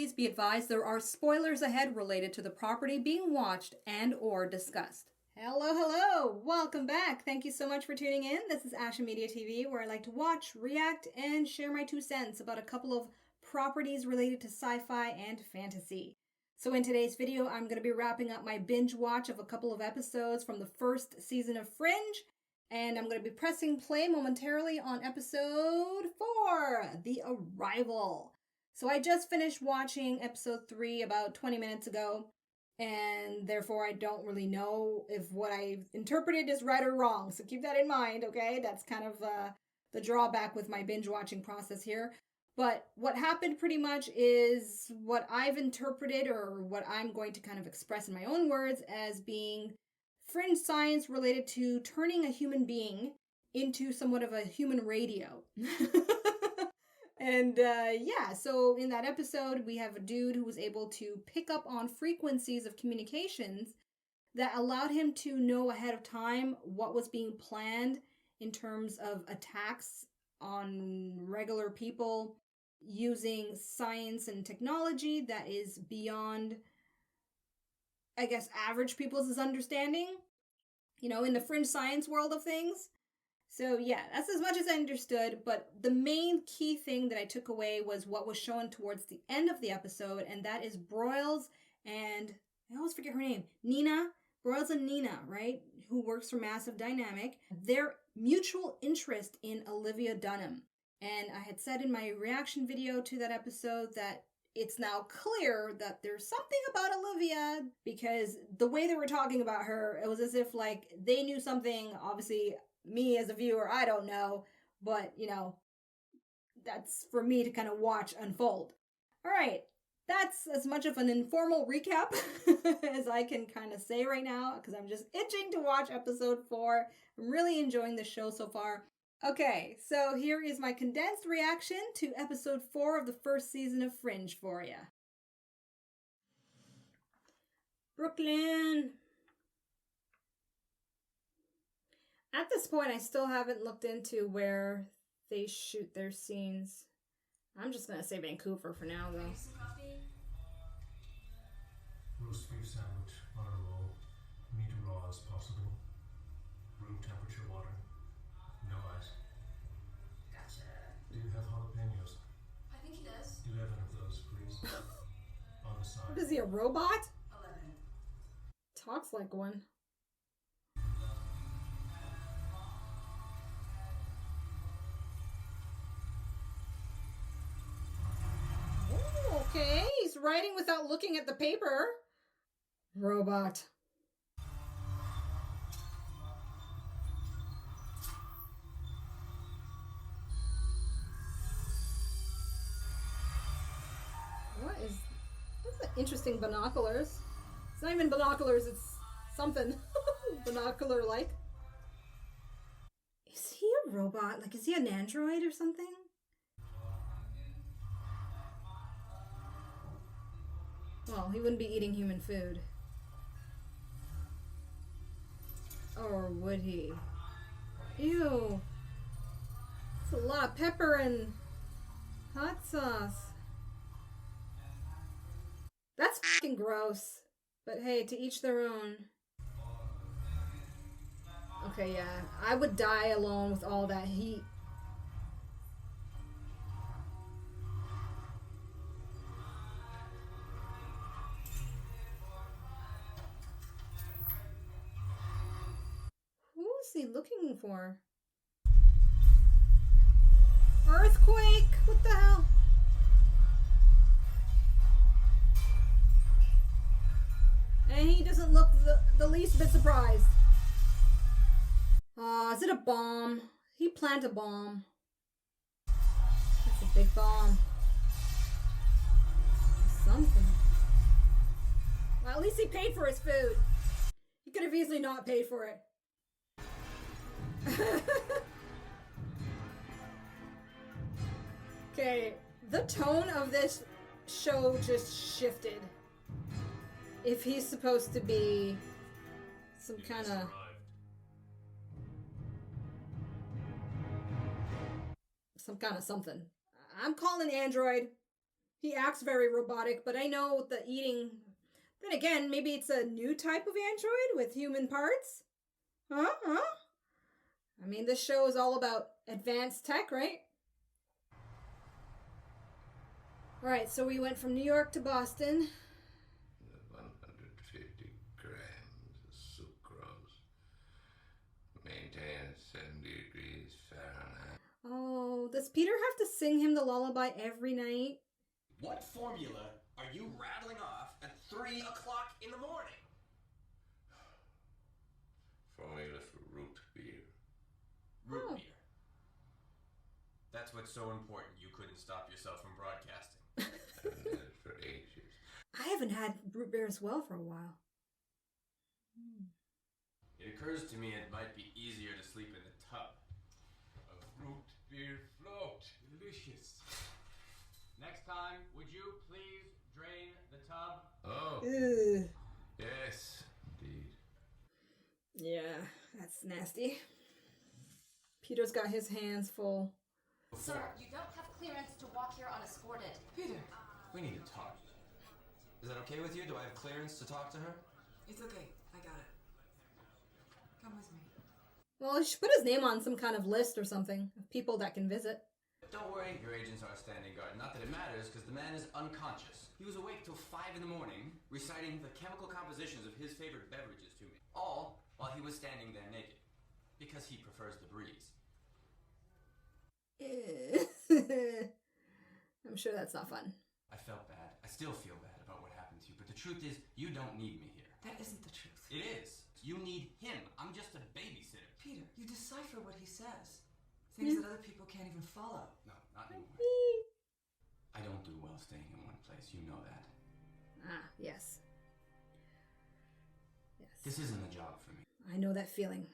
Please be advised there are spoilers ahead related to the property being watched and or discussed. Hello, welcome back. Thank you so much for tuning in. This is Ashamoji TV, where I like to watch, react, and share my 2 cents about a couple of properties related to sci-fi and fantasy. So in today's video, I'm going to be wrapping up my binge watch of a couple of episodes from the first season of Fringe, and I'm going to be pressing play momentarily on episode 4, The Arrival. So I just finished watching episode 3 about 20 minutes ago, and therefore I don't really know if what I've interpreted is right or wrong. So keep that in mind, okay? That's kind of the drawback with my binge watching process here. But what happened pretty much is what I've interpreted, or what I'm going to kind of express in my own words, as being fringe science related to turning a human being into somewhat of a human radio. And so in that episode, we have a dude who was able to pick up on frequencies of communications that allowed him to know ahead of time what was being planned in terms of attacks on regular people using science and technology that is beyond, I guess, average people's understanding, in the fringe science world of things. So yeah, that's as much as I understood, but the main key thing that I took away was what was shown towards the end of the episode, and that is Broyles and, I always forget her name, Nina, Broyles and Nina, right, who works for Massive Dynamic, their mutual interest in Olivia Dunham. And I had said in my reaction video to that episode that it's now clear that there's something about Olivia, because the way they were talking about her, it was as if like they knew something. Obviously, me as a viewer, I don't know, but that's for me to kind of watch unfold. All right, that's as much of an informal recap as I can kind of say right now, because I'm just itching to watch episode 4. I'm really enjoying the show so far. Okay, so here is my condensed reaction to episode 4 of the first season of Fringe for you. Brooklyn. At this point, I still haven't looked into where they shoot their scenes. I'm just going to say Vancouver for now, though. Roast beef sandwich on a roll. Meat raw as possible. Room temperature water. No ice. Gotcha. Do you have jalapenos? I think he does. 11 of those, please. On the side. What is he, a robot? 11. Talks like one. Okay, he's writing without looking at the paper. Robot. That's interesting binoculars. It's not even binoculars, it's something binocular-like. Is he a robot? Like, is he an android or something? Well, he wouldn't be eating human food. Or would he? Ew. It's a lot of pepper and hot sauce. That's fucking gross. But hey, to each their own. Okay, yeah. I would die alone with all that heat. Who's he looking for? Earthquake? What the hell? And he doesn't look the least bit surprised. Is it a bomb? He planted a bomb. That's a big bomb. Something. Well, at least he paid for his food. He could have easily not paid for it. Okay, the tone of this show just shifted. If he's supposed to be some kind of something. I'm calling android. He acts very robotic, but I know the eating... Then again, maybe it's a new type of android with human parts? Huh? I mean, this show is all about advanced tech, right? Alright, so we went from New York to Boston. 150 grams of sucrose. Maintained at 70 degrees Fahrenheit. Oh, does Peter have to sing him the lullaby every night? What formula are you rattling off at 3 o'clock in the morning? Formula for root beer. Root beer. That's what's so important you couldn't stop yourself from broadcasting. I've had it for ages. I haven't had root beer as well for a while. It occurs to me it might be easier to sleep in the tub. A root beer float. Delicious. Next time, would you please drain the tub? Oh, Ugh. yes, indeed. Yeah, that's nasty. Peter's got his hands full. Sir, you don't have clearance to walk here unescorted. Peter, we need to talk. Is that okay with you? Do I have clearance to talk to her? It's okay. I got it. Come with me. Well, he should put his name on some kind of list or something of people that can visit. Don't worry, your agents are standing guard. Not that it matters, because the man is unconscious. He was awake till 5 in the morning, reciting the chemical compositions of his favorite beverages to me. All while he was standing there naked. Because he prefers the breeze. I'm sure that's not fun. I felt bad. I still feel bad about what happened to you, but the truth is, you don't need me here. That isn't the truth. It is. You need him. I'm just a babysitter. Peter, you decipher what he says. Things that other people can't even follow. No, not anymore. I don't do well staying in one place. You know that. Ah, yes. This isn't a job for me. I know that feeling.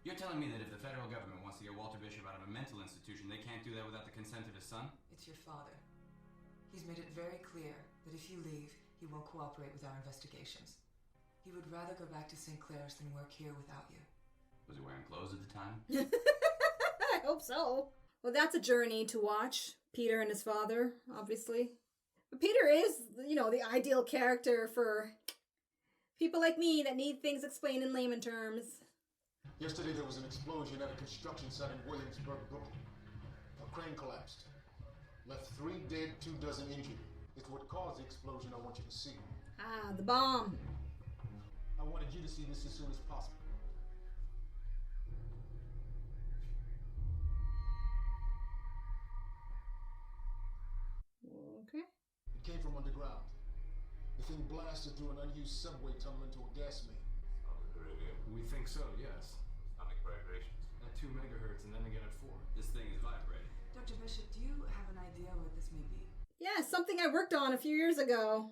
You're telling me that if the federal government wants to get Walter Bishop out of a mental institution, they can't do that without the consent of his son? It's your father. He's made it very clear that if you leave, he won't cooperate with our investigations. He would rather go back to St. Clair's than work here without you. Was he wearing clothes at the time? I hope so. Well, that's a journey to watch. Peter and his father, obviously. But Peter is, the ideal character for people like me that need things explained in layman terms. Yesterday there was an explosion at a construction site in Williamsburg, Brooklyn. A crane collapsed. Left 3 dead, 24 injured. It's what caused the explosion I want you to see. Ah, the bomb. I wanted you to see this as soon as possible. Okay. It came from underground. The thing blasted through an unused subway tunnel into a gas main. We think so, yes. Atomic vibrations. At 2 megahertz and then again at 4. This thing is vibrating. Dr. Bishop, do you have an idea what this may be? Yeah, something I worked on a few years ago.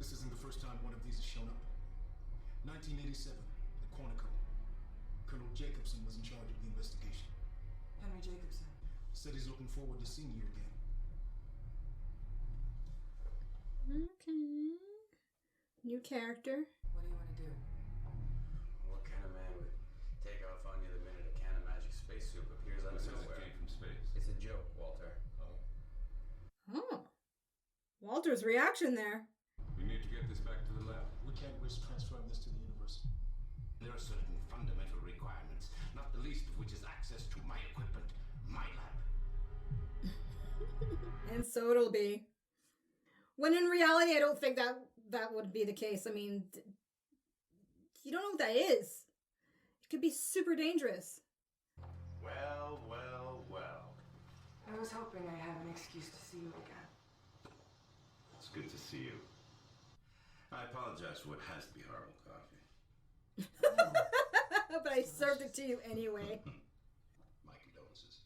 This isn't the first time one of these has shown up. 1987, at Quantico. Colonel Jacobson was in charge of the investigation. Henry Jacobson. Said he's looking forward to seeing you again. Okay. New character. What do you want to do? What kind of man would take off on you the minute a can of magic space soup appears out of It says it nowhere? came from space. It's a joke, Walter. Oh. Walter's reaction there. We need to get this back to the lab. We can't risk transferring this to the university. There are certain fundamental requirements, not the least of which is access to my equipment, my lab. And so it'll be. When in reality, I don't think that would be the case. I mean, you don't know what that is. It could be super dangerous. Well. I was hoping I had an excuse to see you again. It's good to see you. I apologize for what has to be horrible coffee. But I served it to you anyway. My condolences.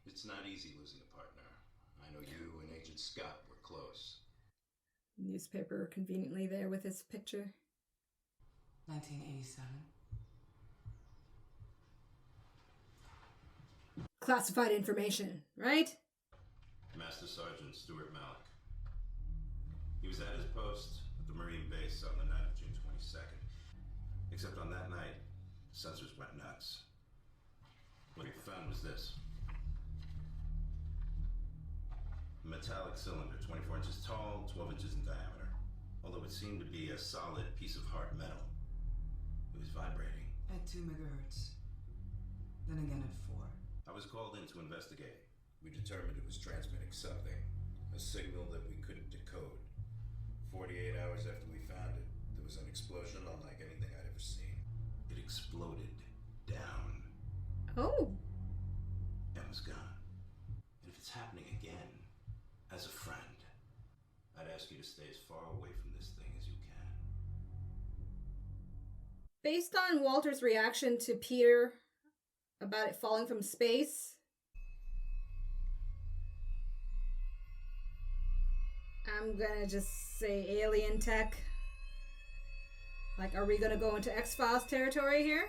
It's not easy losing a partner. I know you and Agent Scott were close. Newspaper conveniently there with his picture. 1987. Classified information, right? Master Sergeant Stuart Malik. He was at his post at the Marine base on the night of June 22nd. Except on that night, sensors went nuts. What we found was this. A metallic cylinder, 24 inches tall, 12 inches in diameter. Although it seemed to be a solid piece of hard metal, it was vibrating. At 2 megahertz. Then again at 4. I was called in to investigate. We determined it was transmitting something, a signal that we couldn't decode. 48 hours after we found it, there was an explosion unlike anything I'd ever seen. It exploded down. Oh. And was gone. And if it's happening again, as a friend, I'd ask you to stay as far away from this thing as you can. Based on Walter's reaction to Peter about it falling from space, I'm gonna just say alien tech. Like, are we gonna go into X-Files territory here?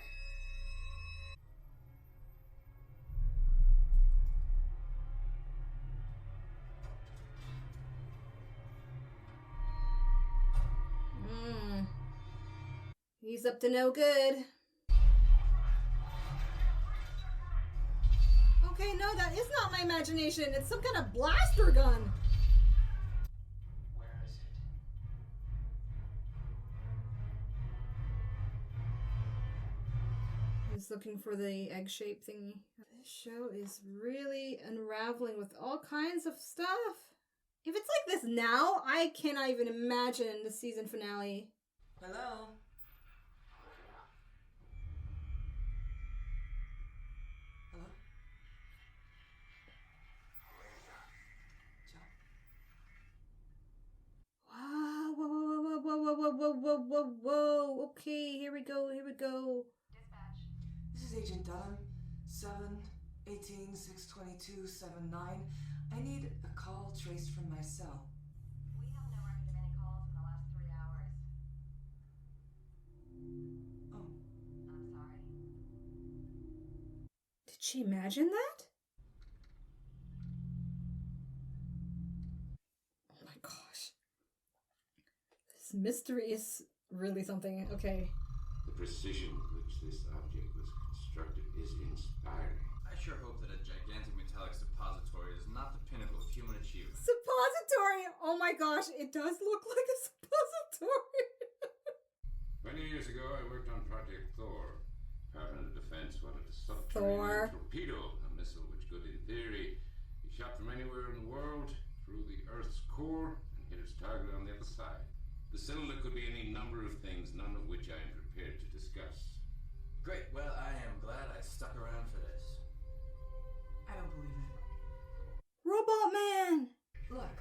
He's up to no good. Okay, no, that is not my imagination. It's some kind of blaster gun. Where is it? He's looking for the egg-shaped thingy. This show is really unraveling with all kinds of stuff. If it's like this now, I cannot even imagine the season finale. Hello? Hello? Wow, whoa, whoa, whoa, whoa, whoa, whoa, whoa, whoa, whoa. Okay, here we go, here we go. Dispatch. This is Agent Dunham, 7-18-622-79. I need a call traced from my cell. We have no record of any calls in the last 3 hours. Oh, I'm sorry. Did she imagine that? Oh my gosh. This mystery is really something. Okay. The precision with which this object was constructed is inspiring. I sure hope that a gigantic metallic suppository is not the pinnacle of human achievement. Suppository! Oh my gosh, it does look like a suppository. 20 years ago, I worked on Project Thor. Department of Defense wanted a Thor. subterranean torpedo, a missile which could, in theory, be shot from anywhere in the world through the Earth's core and hit its target on the other side. The cylinder could be any number of things, none of which I am prepared to discuss. Great, well, I am glad I stuck around for this. I don't believe it. Robot Man! Look.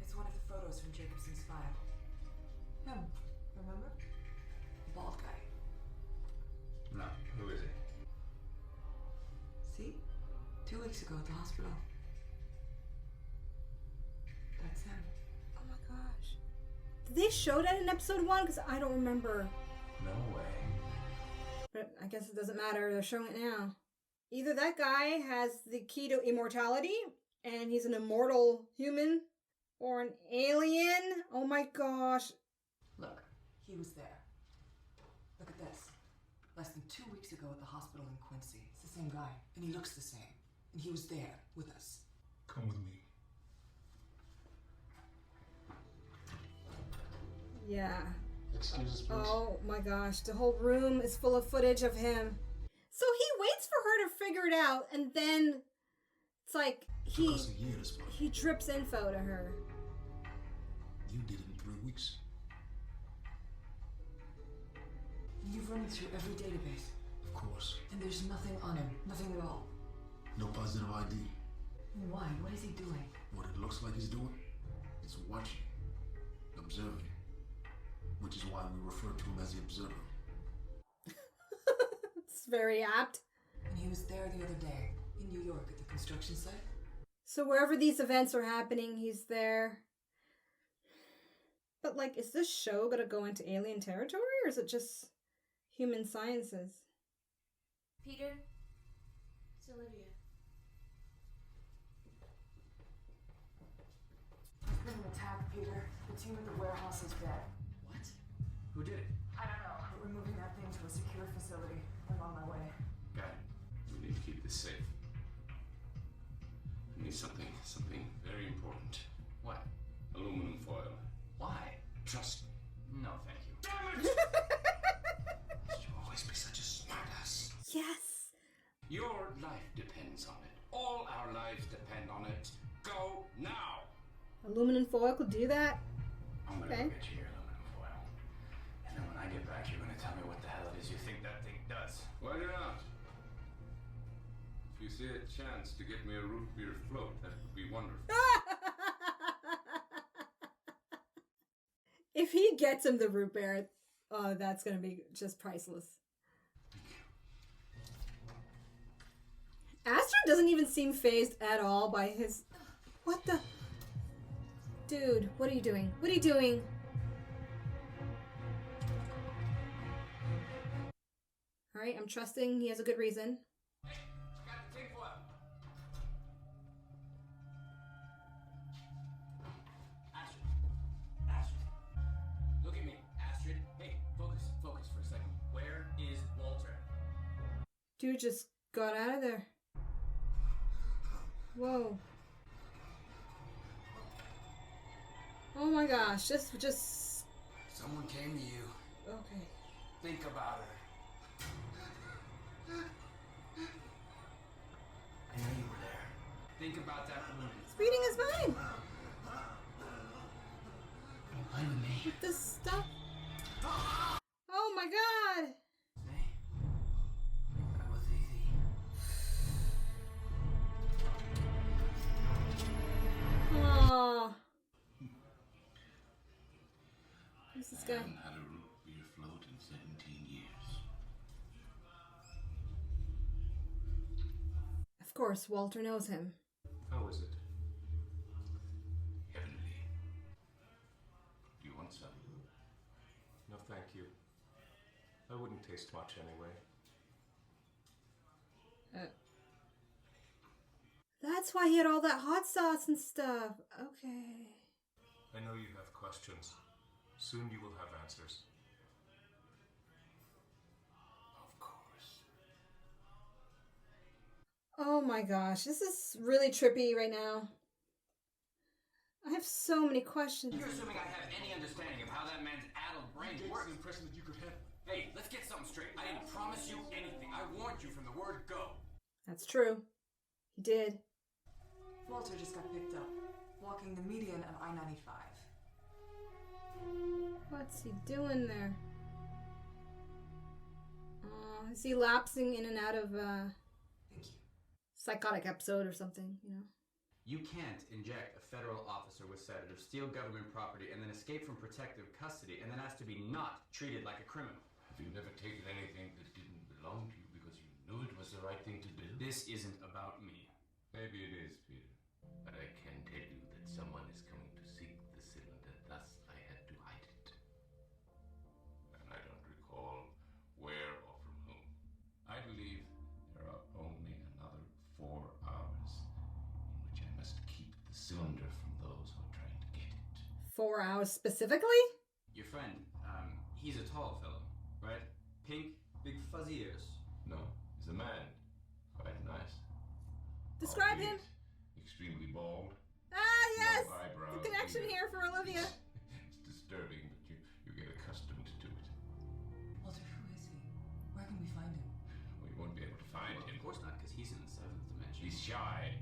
It's one of the photos from Jacobson's file. Him, remember? The bald guy. No, who is he? See? 2 weeks ago at the hospital. That's him. Oh my gosh. Did they show that in episode 1? Because I don't remember. No way. But I guess it doesn't matter. They're showing it now. Either that guy has the key to immortality, and he's an immortal human, or an alien. Oh my gosh. Look, he was there. Look at this. Less than 2 weeks ago at the hospital in Quincy. It's the same guy, and he looks the same. And he was there with us. Come with me. Yeah. Excuse us, please. Oh my gosh. The whole room is full of footage of him. So he waits for her to figure it out, and then it's like Took us a year to spot. he drips info to her. You did it in 3 weeks. You've run through every database, Of course. and there's nothing on him. Nothing at all. No positive ID. Why? What is he doing? What it looks like he's doing is watching, observing, which is why we refer to him as the observer. It's very apt. And he was there the other day, in New York at the construction site. So wherever these events are happening, he's there. But like, is this show gonna go into alien territory, or is it just human sciences? Peter? It's Olivia. There's been an attack, Peter. The team at the warehouse is dead. What? Who did it? I don't know. We're moving that thing to a secure facility. I'm on my way. Got it. We need to keep this safe. We need something important. What? Aluminum foil. Why? Trust me. No, thank you. Damn it! Must you always be such a smartass? Yes. Your life depends on it. All our lives depend on it. Go now! Aluminum foil could do that? I'm gonna Okay. go get you your aluminum foil. And then when I get back, you're gonna tell me what the hell it is you think that thing does. Why not? If you see a chance to get me a root beer float, that would be wonderful. If he gets him the root beer, oh, that's gonna be just priceless. Astrid doesn't even seem phased at all by his... What the... Dude, what are you doing? What are you doing? Alright, I'm trusting he has a good reason. Hey, got the tin foil. Astrid. Look at me, Astrid. Hey, focus for a second. Where is Walter? Dude just got out of there. Whoa. Oh my gosh, just... Someone came to you. Okay. Think about her. I know you were there. Think about that woman. Reading his mind. Lie with me. With this stuff. Oh my god. Hey, that was easy. Aww. Who's this guy? I haven't had a root beer float in 17 years. Of course, Walter knows him. How is it? Heavenly. Do you want some? No, thank you. I wouldn't taste much anyway. That's why he had all that hot sauce and stuff. Okay. I know you have questions. Soon you will have answers. Of course. Oh my gosh, this is really trippy right now. I have so many questions. You're assuming I have any understanding of how that man's addled brain Gave us works. the impression that you could handle it. Hey, let's get something straight. I didn't promise you anything. I warned you from the word go. That's true. He did. Walter just got picked up, walking the median of I-95. What's he doing there? Is he lapsing in and out of Thank you. psychotic episode or something, you know? You can't inject a federal officer with sedative, steal government property, and then escape from protective custody, and then ask to be not treated like a criminal. Have you never taken anything that didn't belong to you because you knew it was the right thing to do? This isn't about me. Maybe it is, Peter. But I can tell you that someone is coming to seek the cylinder, thus I had to hide it. And I don't recall where or from whom. I believe there are only another 4 hours in which I must keep the cylinder from those who are trying to get it. 4 hours specifically? Your friend, he's a tall fellow, right? Pink, big fuzzy ears. No, he's a man. Quite nice. Describe him. Albeit extremely bald. Ah, yes! No eyebrows The connection either. here for Olivia. It's disturbing, but you get accustomed to it. Walter, who is he? Where can we find him? We won't be able to find Well, him. of course not, because he's in the 7th dimension. He's shy.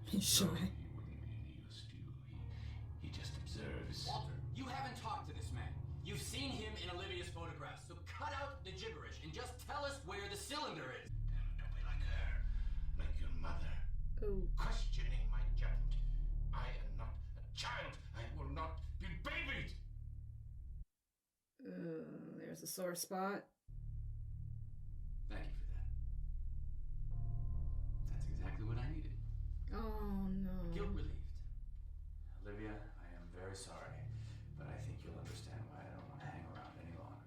He's So shy. he wouldn't be any use to you. He just observes. Walter, you haven't talked to this man. You've seen him in Olivia's photographs, so cut out the gibberish and just tell us where the cylinder is. Don't be like her. Like your mother. Ooh. Questioning my judgment. I am not a child. I will not be babied. There's a sore spot. Thank you for that. That's exactly what I needed. Oh no. Guilt relieved. Olivia, I am very sorry, but I think you'll understand why I don't want to hang around any longer.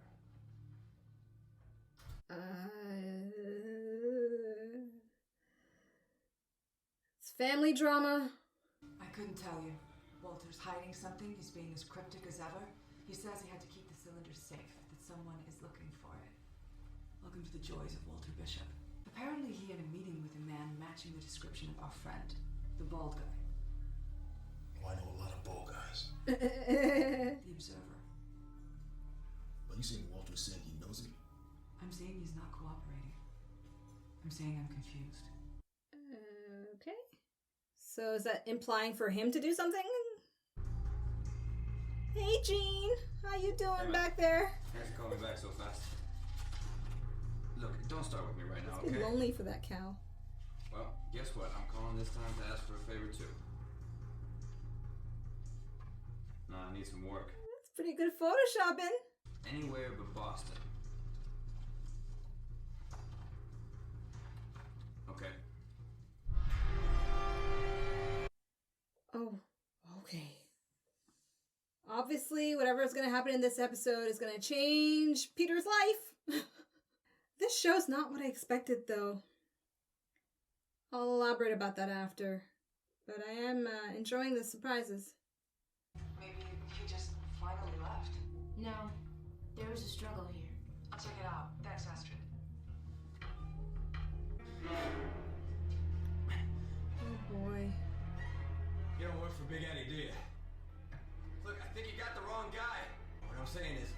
It's family drama. I couldn't tell you. Walter's hiding something. He's being as cryptic as ever. He says he had to keep the cylinder safe, that someone is looking for it. Welcome to the joys of Walter Bishop. Apparently he had a meeting with a man matching the description of our friend, the bald guy. Oh, I know a lot of ball guys. The observer. But you saying Walter said he knows it? I'm saying he's not cooperating. I'm saying I'm confused. Okay. So is that implying for him to do something? Hey, Gene. How you doing back there? Thanks for calling me back so fast. Look, don't start with me right now, It's okay? lonely for that cow. Well, guess what? I'm calling this time to ask for a favor too. No, I need some work. That's pretty good photoshopping. Anywhere but Boston. Okay. Oh, okay. Obviously, whatever is going to happen in this episode is going to change Peter's life. This show's not what I expected, though. I'll elaborate about that after. But I am enjoying the surprises. Maybe he just finally left. No, there was a struggle here. I'll check it out. Thanks, Astrid. Oh boy. You don't work for Big Eddie, do you? Look, I think you got the wrong guy. What I'm saying is,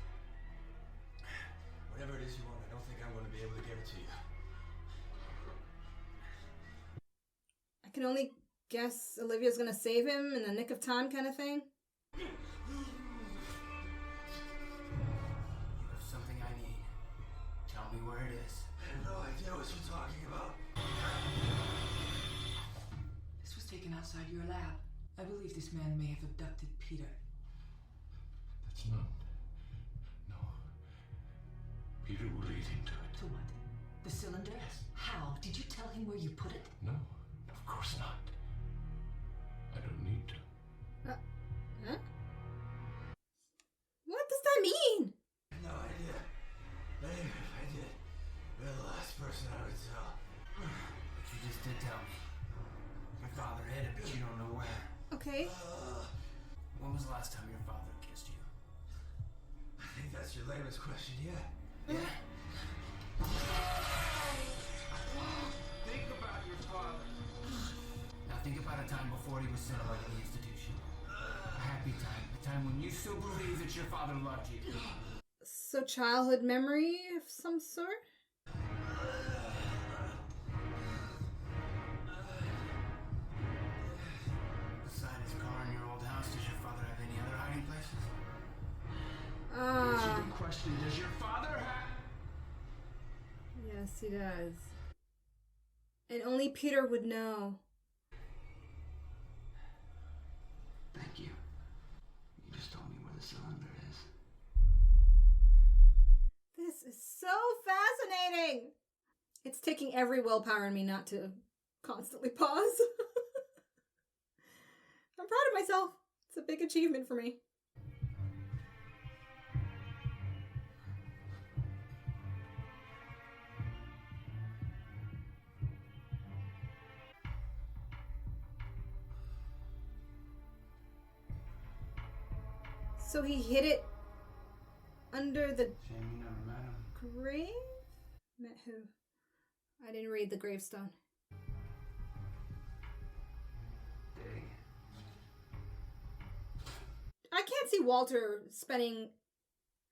whatever it is you want, I don't think I'm going to be able to give it to you. I can only guess Olivia's going to save him in the nick of time kind of thing. You have something I need. Tell me where it is. I have no idea what you're talking about. This was taken outside your lab. I believe this man may have abducted Peter. That's not. No. Peter will lead him to it. To what? The cylinder? How? Did you tell him where you put it? No, of course not. I don't need to. Huh? What does that mean? No idea. But even if I did, you're the last person I would tell. But you just did tell me. Your father hid it, but you don't know where. Okay. When was the last time your father kissed you? I think that's your lamest question, yeah. Yeah? Think about your father. Now think about a time before he was sent away to the institution. A happy time. A time when you still believe that your father loved you. So childhood memory of some sort? Besides his car in your old house, does your father have any other hiding places? Ah. The question, does your father have... Yes, he does. And only Peter would know. Thank you. You just told me where the cylinder is. This is so fascinating. It's taking every willpower in me not to constantly pause. I'm proud of myself. It's a big achievement for me. So he hid it under the Shame you never met him. grave? Met who? I didn't read the gravestone. Dig. I can't see Walter spending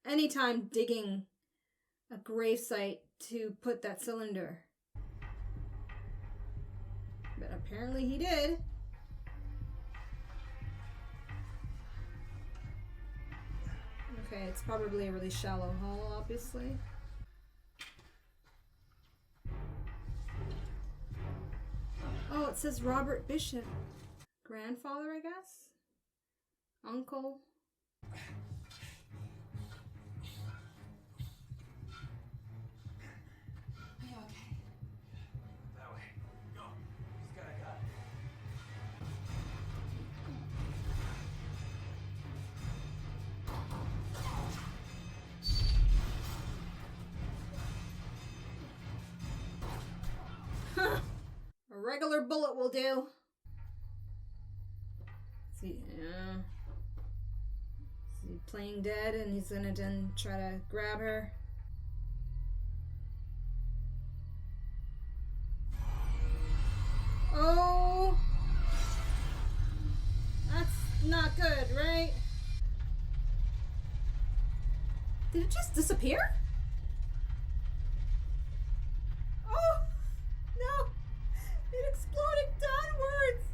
any time digging a gravesite to put that cylinder. But apparently he did. Okay, it's probably a really shallow hole, obviously. Oh, it says Robert Bishop. Grandfather, I guess? Uncle? Are you okay? That way. Go. He's got a gun. A regular bullet will do. See, yeah. Is he playing dead and he's gonna then try to grab her? Oh! That's it just disappear? Oh, no. It exploded downwards.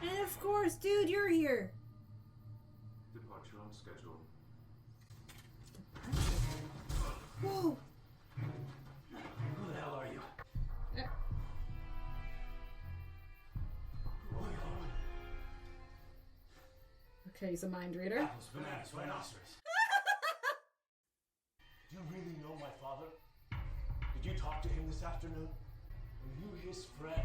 And of course, dude, you're here. Departure on schedule. Whoa. Who the hell are you? Okay, he's a mind reader. Apples, bananas, rhinoceros. Do you really know my father? Did you talk to him this afternoon? Were you his friend?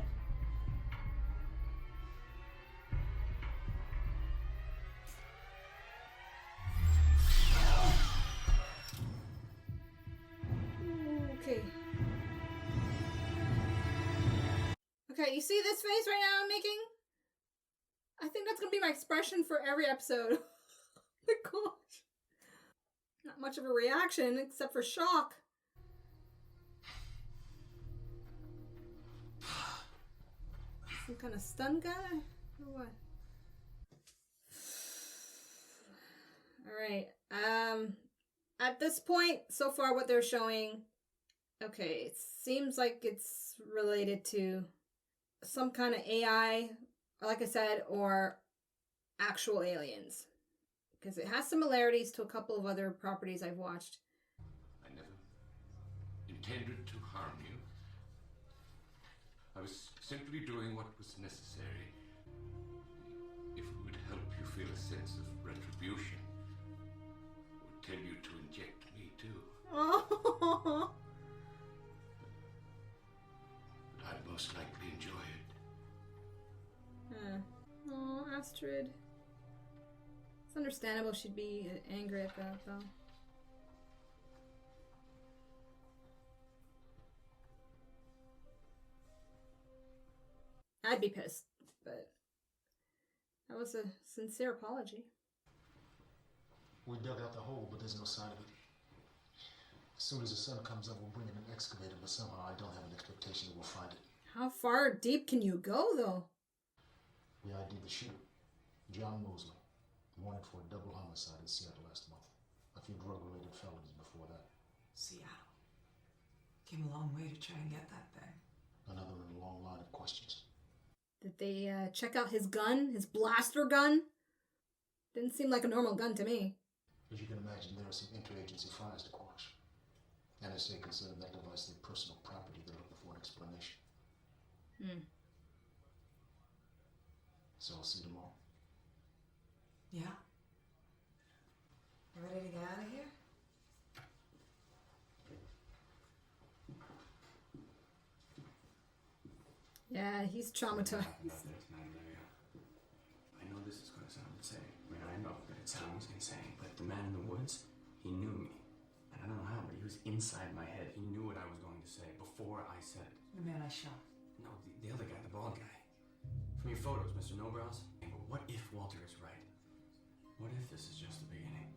Okay. Okay, you see this face right now I'm making? I think that's gonna be my expression for every episode. Oh my gosh. Not much of a reaction except for shock. Some kind of stun gun or what? Alright. At this point, so far what they're showing, okay, it seems like it's related to some kind of AI, like I said, or actual aliens. Because it has similarities to a couple of other properties I've watched. I never intended to harm you. I was simply doing what was necessary. If it would help you feel a sense of retribution, I would tell you to inject me too. Oh. But I'd most likely enjoy it. Oh, Astrid. It's understandable she'd be angry at that, though. I'd be pissed, but that was a sincere apology. We dug out the hole, but there's no sign of it. As soon as the sun comes up, we'll bring in an excavator, but somehow I don't have an expectation that we'll find it. How far deep can you go, though? We ID'd the shooter, John Mosley, wanted for a double homicide in Seattle last month. A few drug-related felonies before that. Seattle. Came a long way to try and get that thing. Another in a long line of questions. Did they check out his gun? His blaster gun? Didn't seem like a normal gun to me. As you can imagine, there are some interagency files to quash. NSA considered that device their personal property. They're looking for an explanation. So I'll see you tomorrow. Yeah? You ready to get out of here? Yeah, he's traumatized. I know this is going to sound insane. I mean, I know that it sounds insane, but the man in the woods, he knew me. And I don't know how, but he was inside my head. He knew what I was going to say before I said it. The man I shot. No, the other guy, the bald guy. From your photos, Mr. Nobrows. But what if Walter is right? What if this is just the beginning?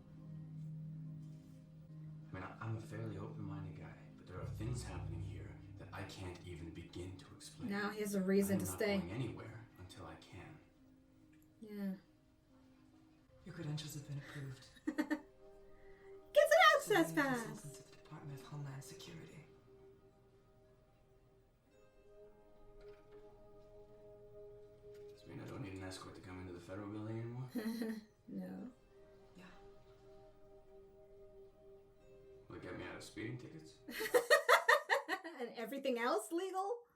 I mean, I'm a fairly open-minded guy, but there are things happening here that I can't even begin to explain. Now he has a reason to stay. I'm not going anywhere until I can. Yeah. Your credentials have been approved. Gets an access Civilian pass. consultant to the Department of Homeland Security. Does mean I don't need an escort to come into the federal building anymore? No. Yeah. Will it get me out of speeding tickets? And everything else legal?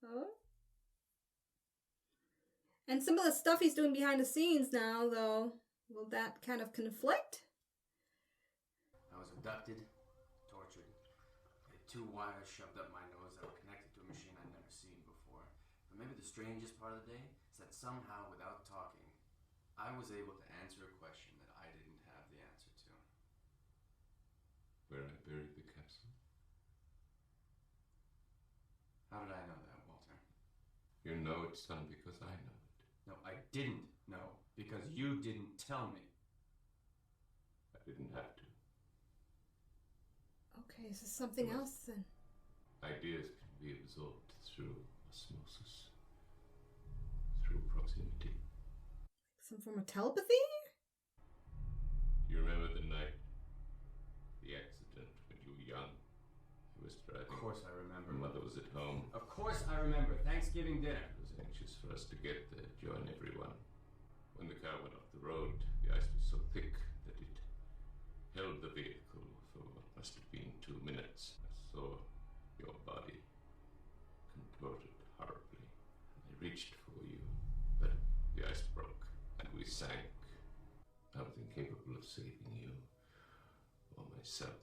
Oh. And some of the stuff he's doing behind the scenes now, though, will that kind of conflict? I was abducted, tortured. I had 2 wires shoved up my nose that were connected to a machine I'd never seen before. But maybe the strangest part of the day is that somehow, without talking, I was able to answer a question that I didn't have the answer to. Where I buried the capsule. How did I know that, Walter? You know it, son, because I know it. No, I didn't know, because you didn't tell me. I didn't have to. Okay, so something else then. Ideas can be absorbed through osmosis, through proximity. Some form of telepathy? You remember the night? The accident when you were young? He was driving. Of course I remember. Your mother was at home. Of course I remember. Thanksgiving dinner. She was anxious for us to get there, join everyone. When the car went off the road, the ice was so thick that it held the vehicle for what must have been 2 minutes. I saw your body contorted horribly. I reached for you, but the ice broke and we sank. I was incapable of saving you or myself.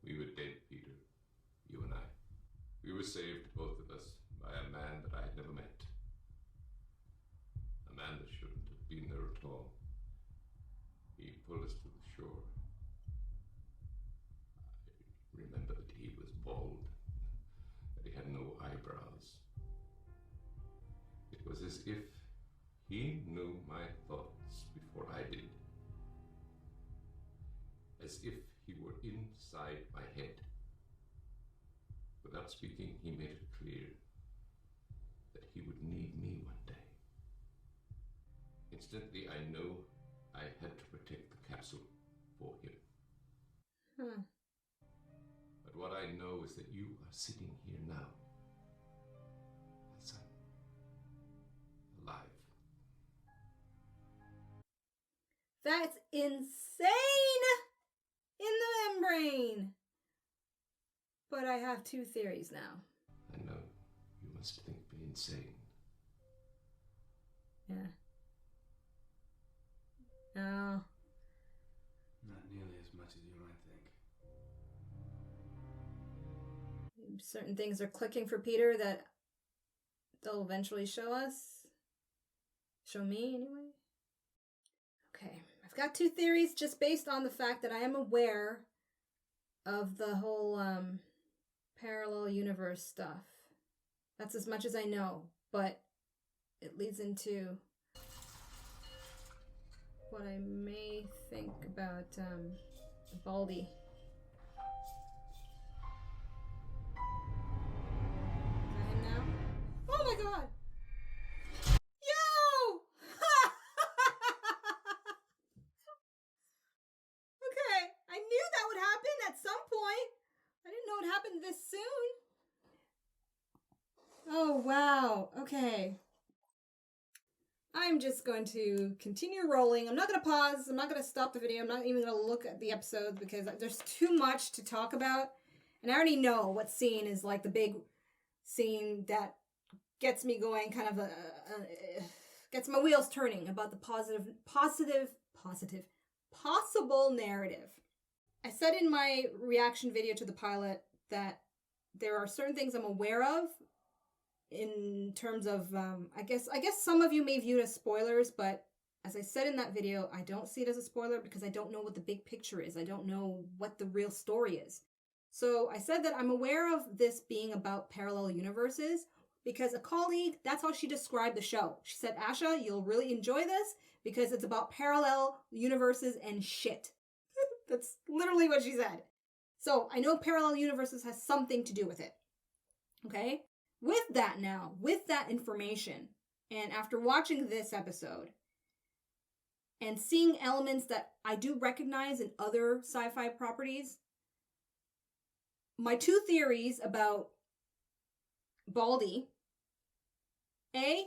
We were dead, Peter, you and I. We were saved, both of us, by a man that I had never met. A man that shouldn't have been there at all. He pulled us to the shore. I remember that he was bald, that he had no eyebrows. It was as if he knew my thoughts before I did. As if he were inside my head. Without speaking, he made it clear that he would need me one day. Instantly, I knew I had to protect the capsule for him. But what I know is that you are sitting here now. As I'm alive. That's insane! In the membrane! But I have 2 theories now. I know. You must think me insane. Yeah. No. Not nearly as much as you might think. Certain things are clicking for Peter that they'll eventually show us. Show me, anyway. Okay. I've got 2 theories just based on the fact that I am aware of the whole parallel universe stuff. That's as much as I know, but it leads into what I may think about Baldy. Is that him now? Oh my god! Yo! Okay, I knew that would happen at some point. I didn't know it happened this soon. Oh, wow. Okay. I'm just going to continue rolling. I'm not going to pause. I'm not going to stop the video. I'm not even going to look at the episodes because there's too much to talk about. And I already know what scene is like the big scene that gets me going, kind of gets my wheels turning about the possible narrative. I said in my reaction video to the pilot that there are certain things I'm aware of in terms of, I guess some of you may view it as spoilers, but as I said in that video, I don't see it as a spoiler because I don't know what the big picture is. I don't know what the real story is. So I said that I'm aware of this being about parallel universes because a colleague, that's how she described the show. She said, Asha, you'll really enjoy this because it's about parallel universes and shit. That's literally what she said. So I know parallel universes has something to do with it. Okay? With that now, with that information, and after watching this episode, and seeing elements that I do recognize in other sci-fi properties, my 2 theories about Baldy: A,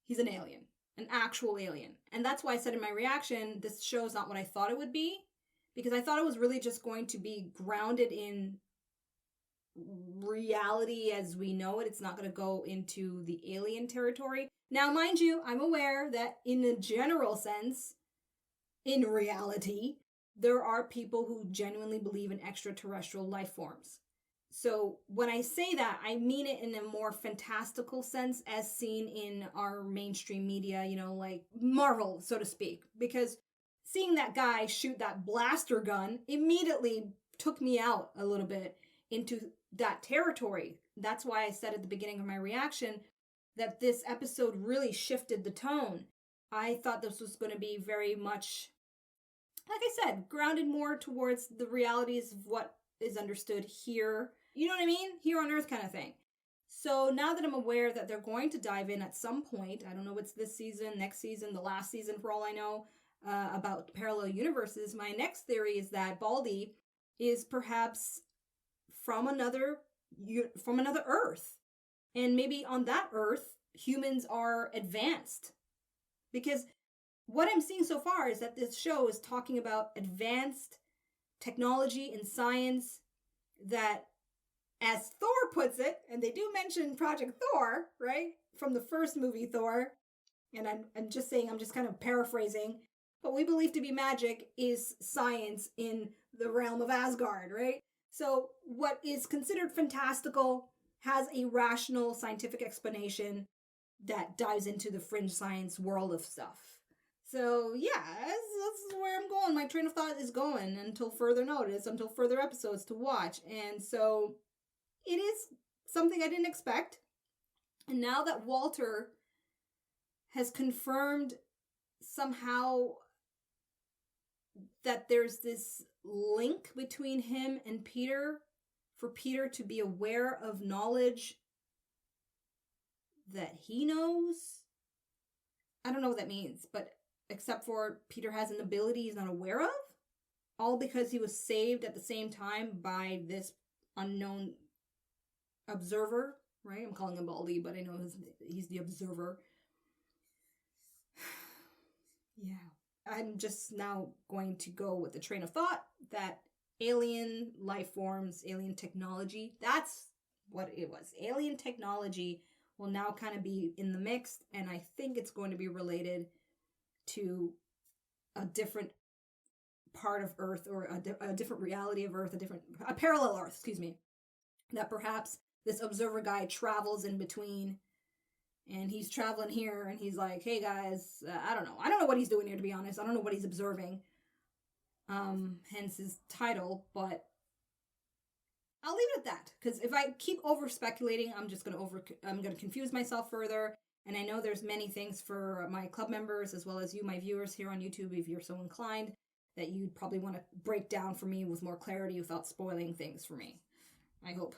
he's an alien, an actual alien. And that's why I said in my reaction, this show is not what I thought it would be, because I thought it was really just going to be grounded in reality as we know it. It's not going to go into the alien territory. Now, mind you, I'm aware that in a general sense, in reality, there are people who genuinely believe in extraterrestrial life forms. So when I say that, I mean it in a more fantastical sense as seen in our mainstream media, you know, like Marvel, so to speak. Because seeing that guy shoot that blaster gun immediately took me out a little bit into that territory. That's why I said at the beginning of my reaction that this episode really shifted the tone. I thought this was going to be very much, like I said, grounded more towards the realities of what is understood here. You know what I mean? Here on Earth kind of thing. So now that I'm aware that they're going to dive in at some point, I don't know if it's this season, next season, the last season for all I know, about parallel universes, my next theory is that Baldy is perhaps from another Earth. And maybe on that Earth, humans are advanced. Because what I'm seeing so far is that this show is talking about advanced technology and science that, as Thor puts it, and they do mention Project Thor, right? From the first movie Thor, and I'm just saying, I'm just kind of paraphrasing, what we believe to be magic is science in the realm of Asgard, right? So what is considered fantastical has a rational scientific explanation that dives into the fringe science world of stuff. So yeah, that's where I'm going. My train of thought is going until further notice, until further episodes to watch. And so it is something I didn't expect. And now that Walter has confirmed somehow that there's this link between him and Peter, for Peter to be aware of knowledge that he knows. I don't know what that means, but except for Peter has an ability he's not aware of, all because he was saved at the same time by this unknown observer, right? I'm calling him Baldy, but I know he's the observer. Yeah. I'm just now going to go with the train of thought that alien life forms, alien technology, that's what it was. Alien technology will now kind of be in the mix, and I think it's going to be related to a different part of Earth, or a different reality of Earth, a parallel Earth, that perhaps this observer guy travels in between. And he's traveling here, and he's like, hey guys, I don't know what he's doing here, to be honest. I don't know what he's observing. Hence his title, but I'll leave it at that. Because if I keep over-speculating, I'm going to confuse myself further. And I know there's many things for my club members, as well as you, my viewers here on YouTube, if you're so inclined, that you'd probably want to break down for me with more clarity without spoiling things for me. I hope.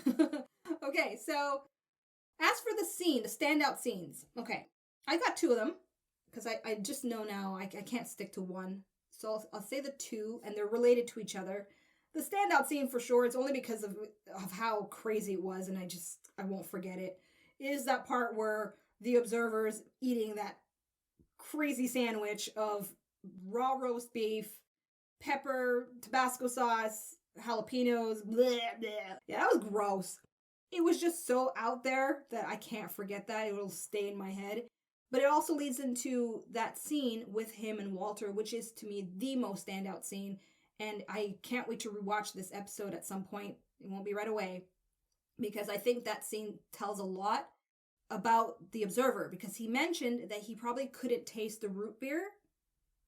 Okay, so as for the scene, the standout scenes, okay, I got two of them, because I just know now I can't stick to one. So I'll say the two, and they're related to each other. The standout scene for sure, it's only because of how crazy it was, and I won't forget it, is that part where the observer's eating that crazy sandwich of raw roast beef, pepper, Tabasco sauce, jalapenos, bleh, bleh. Yeah, that was gross. It was just so out there that I can't forget that. It will stay in my head. But it also leads into that scene with him and Walter, which is, to me, the most standout scene. And I can't wait to rewatch this episode at some point. It won't be right away. Because I think that scene tells a lot about the observer. Because he mentioned that he probably couldn't taste the root beer.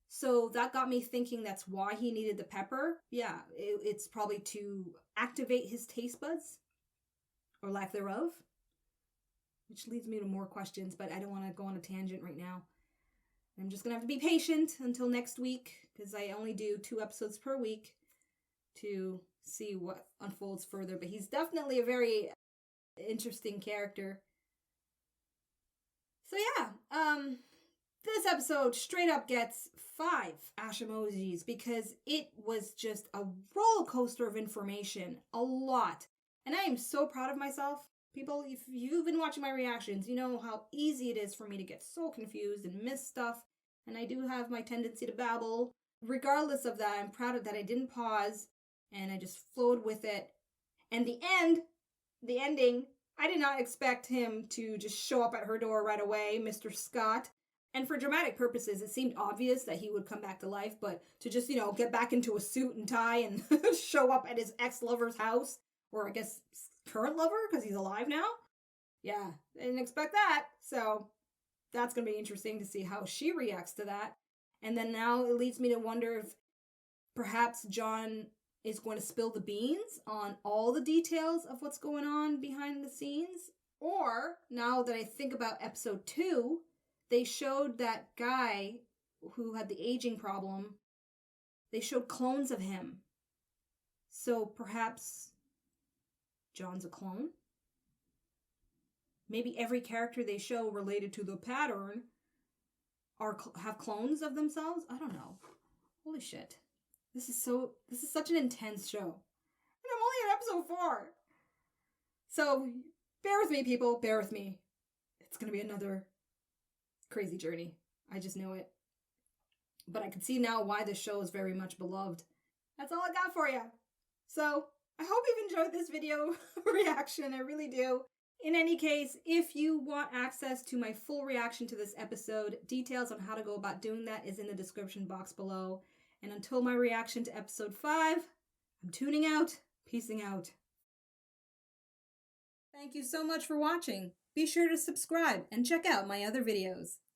So that got me thinking that's why he needed the pepper. Yeah, it's probably to activate his taste buds. Or lack thereof. Which leads me to more questions, but I don't want to go on a tangent right now. I'm just going to have to be patient until next week, because I only do 2 episodes per week to see what unfolds further. But he's definitely a very interesting character. So yeah, this episode straight up gets 5 Ashamojis, because it was just a roller coaster of information. A lot. And I am so proud of myself. People, if you've been watching my reactions, you know how easy it is for me to get so confused and miss stuff. And I do have my tendency to babble. Regardless of that, I'm proud of that I didn't pause. And I just flowed with it. And the ending, I did not expect him to just show up at her door right away, Mr. Scott. And for dramatic purposes, it seemed obvious that he would come back to life. But to just, get back into a suit and tie and show up at his ex-lover's house. Or I guess current lover, because he's alive now. Yeah, I didn't expect that. So that's going to be interesting to see how she reacts to that. And then now it leads me to wonder if perhaps John is going to spill the beans on all the details of what's going on behind the scenes. Or, now that I think about episode 2, they showed that guy who had the aging problem. They showed clones of him. So perhaps John's a clone? maybe every character they show related to the pattern have clones of themselves. I don't know. Holy shit. This is such an intense show. And I'm only at episode 4. So bear with me, people. Bear with me. It's going to be another crazy journey. I just know it. But I can see now why this show is very much beloved. That's all I got for you. So I hope you've enjoyed this video reaction. I really do. In any case, if you want access to my full reaction to this episode, details on how to go about doing that is in the description box below. And until my reaction to episode 5, I'm tuning out. Peacing out. Thank you so much for watching. Be sure to subscribe and check out my other videos.